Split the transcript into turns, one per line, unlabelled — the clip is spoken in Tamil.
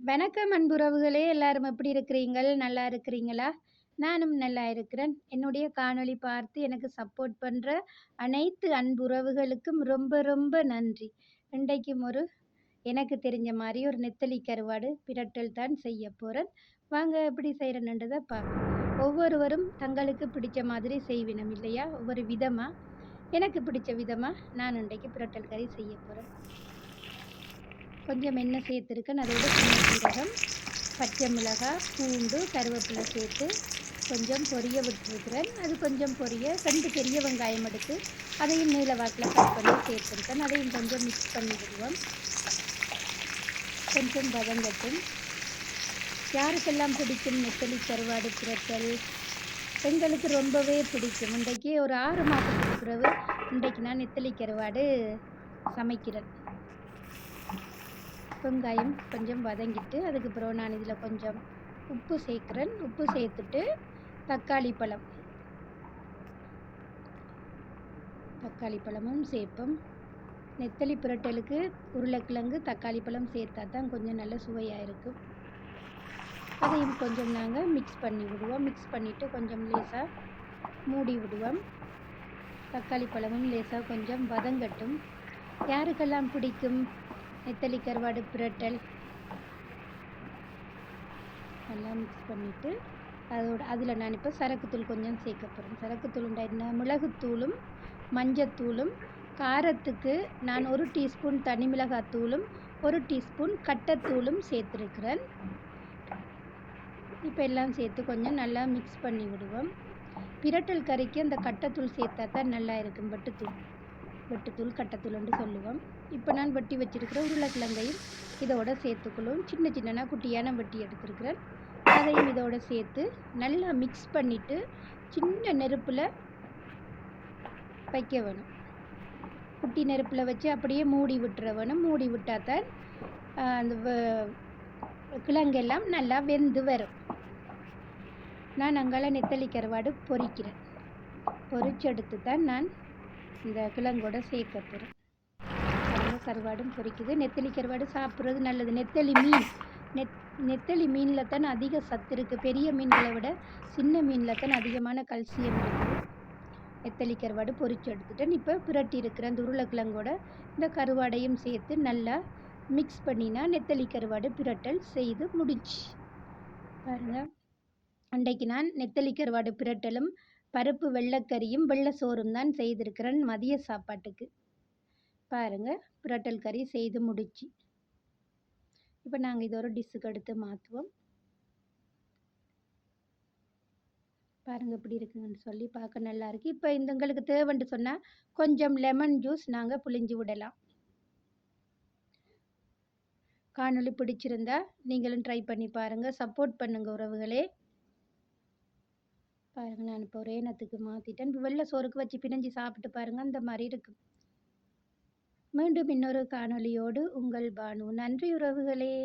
வணக்கம் அன்புறவுகளே! எல்லாரும் எப்படி இருக்கிறீங்கள்? நல்லா இருக்கிறீங்களா? நானும் நல்லா இருக்கிறேன். என்னுடைய காணொளி பார்த்து எனக்கு சப்போர்ட் பண்ற அனைத்து அன்புறவுகளுக்கும் ரொம்ப ரொம்ப நன்றி. இன்றைக்கும் எனக்கு தெரிஞ்ச மாரி ஒரு நெத்தலி கருவாடு பிரட்டல் தான் செய்யப் போறேன். வாங்க எப்படி செய்றேன்ன்றத பார்ப்போம். ஒவ்வொருவரும் தங்களுக்கு பிடிச்ச மாதிரி செய்வினம் இல்லையா? ஒவ்வொரு விதமா. எனக்கு பிடிச்ச விதமா நான் இன்றைக்கு பிரட்டல் கறி செய்யப் போறேன். கொஞ்சம் எண்ணெய் சேர்த்துருக்கேன். அதோட சின்ன சீரகம், பச்சை மிளகாய், பூண்டு, கருவேப்பிலை சேர்த்து கொஞ்சம் பொரிய விட்டுருக்கிறேன். அது கொஞ்சம் பொரிய 2 பெரிய வெங்காயம் எடுத்து அதையும் நீல வாக்கில் கட் பண்ணி சேர்த்துருக்கேன். அதையும் கொஞ்சம் மிக்ஸ் பண்ணி விடுவோம். கொஞ்சம் வதங்கட்டும். யாருக்கெல்லாம் பிடிக்கும் நெத்தலி கருவாடு பிரட்டல்? எங்களுக்கு ரொம்பவே பிடிக்கும். இன்றைக்கு ஒரு 6 மாதத்துக்கு பிறகு இன்றைக்கு நான் நெத்தலி கருவாடு சமைக்கிறேன். வெங்காயம் கொஞ்சம் வதங்கிட்டு அதுக்கப்புறம் நான் இதில் கொஞ்சம் உப்பு சேர்க்குறேன். உப்பு சேர்த்துட்டு தக்காளி பழமும் சேர்ப்போம். நெத்தலி பிரட்டலுக்கு உருளைக்கிழங்கு தக்காளி பழம் சேர்த்தா தான் கொஞ்சம் நல்ல சுவையாக இருக்கும். அதையும் கொஞ்சம் நாங்கள் மிக்ஸ் பண்ணி விடுவோம். மிக்ஸ் பண்ணிவிட்டு கொஞ்சம் லேசாக மூடி விடுவோம். தக்காளி பழமும் லேசாக கொஞ்சம் வதங்கட்டும். யாருக்கெல்லாம் பிடிக்கும் நெத்தலி கருவாடு பிரட்டல்? நல்லா மிக்ஸ் பண்ணிவிட்டு அதில் நான் இப்போ சரக்குத்தூள் கொஞ்சம் சேர்க்க போகிறேன். சரக்குத்தூள் என்ன? மிளகுத்தூளும் மஞ்சத்தூளும், காரத்துக்கு நான் 1 டீஸ்பூன் தனி மிளகாத்தூளும் 1 டீஸ்பூன் கட்டத்தூளும் சேர்த்துருக்கிறேன். இப்போ எல்லாம் சேர்த்து கொஞ்சம் நல்லா மிக்ஸ் பண்ணி விடுவோம். பிரட்டல் கறிக்கு அந்த கட்டத்தூள் சேர்த்தா தான் நல்லா இருக்கும். வெட்டுத்தூள் கட்டத்தூள்னு சொல்லுவோம். இப்போ நான் வெட்டி வச்சிருக்கிற உருளைக்கிழங்கையும் இதோட சேர்த்துக்கொள்ளும். சின்ன சின்னனா குட்டியான வெட்டி எடுத்துருக்கிறேன். அதையும் இதோட சேர்த்து நல்லா மிக்ஸ் பண்ணிவிட்டு சின்ன நெருப்பில் வைக்க வேணும். குட்டி நெருப்பில் வச்சு அப்படியே மூடி விட்டுற வேணும். மூடி விட்டால் தான் அந்த கிழங்கெல்லாம் நல்லா வெந்து வரும். நான் அங்கால நெத்தலி கருவாடு பொரிக்கிறேன். பொரிச்செடுத்து தான் நான் இந்த கிழங்கோட சேர்க்க போகிறேன். கருவாடும் பொரிக்குது. நெத்தலி கருவாடு சாப்பிட்றது நல்லது. நெத்தலி மீனில் தான் அதிக சத்து இருக்குது. பெரிய மீன்களை விட சின்ன மீனில் தான் அதிகமான கல்சியம் இருக்குது. நெத்தலி கருவாடு பொரிச்சு எடுத்துட்டேன். இப்போ பிரட்டி இருக்கிற அந்த உருளைக்கிழங்கோட இந்த கருவாடையும் சேர்த்து நல்லா மிக்ஸ் பண்ணினா நெத்தலி கருவாடு பிரட்டல் செய்து முடிச்சு பாருங்கள். அன்றைக்கு நான் நெத்தலி கருவாடு பிரட்டலும் பருப்பு வெள்ளைக்கறியும் வெள்ளை சோறும் தான் செய்திருக்கிறேன் மதிய சாப்பாட்டுக்கு. பாருங்கள், பிரட்டல் கறி செய்து முடிச்சு. இப்போ நாங்கள் இதை ஒரு டிஷ்ஷுக்கு எடுத்து மாற்றுவோம். பாருங்கள் எப்படி இருக்குங்கன்னு சொல்லி பார்க்க நல்லா இருக்குது. இப்போ உங்களுக்கு தேவைன்னு சொன்னால் கொஞ்சம் லெமன் ஜூஸ் நாங்கள் புழிஞ்சு விடலாம். காணொளி பிடிச்சிருந்தா நீங்களும் ட்ரை பண்ணி பாருங்கள். சப்போர்ட் பண்ணுங்கள் உறவுகளே. பாருங்கள், நான் இப்போ ஒரே நேரத்துக்கு மாற்றிட்டேன். இப்போ வெள்ளை சோறுக்கு வச்சு பிணைஞ்சி சாப்பிட்டு பாருங்கள், அந்த மாதிரி இருக்கும். மீண்டும் இன்னொரு காணொளியோடு உங்கள் பானு. நன்றி உறவுகளே.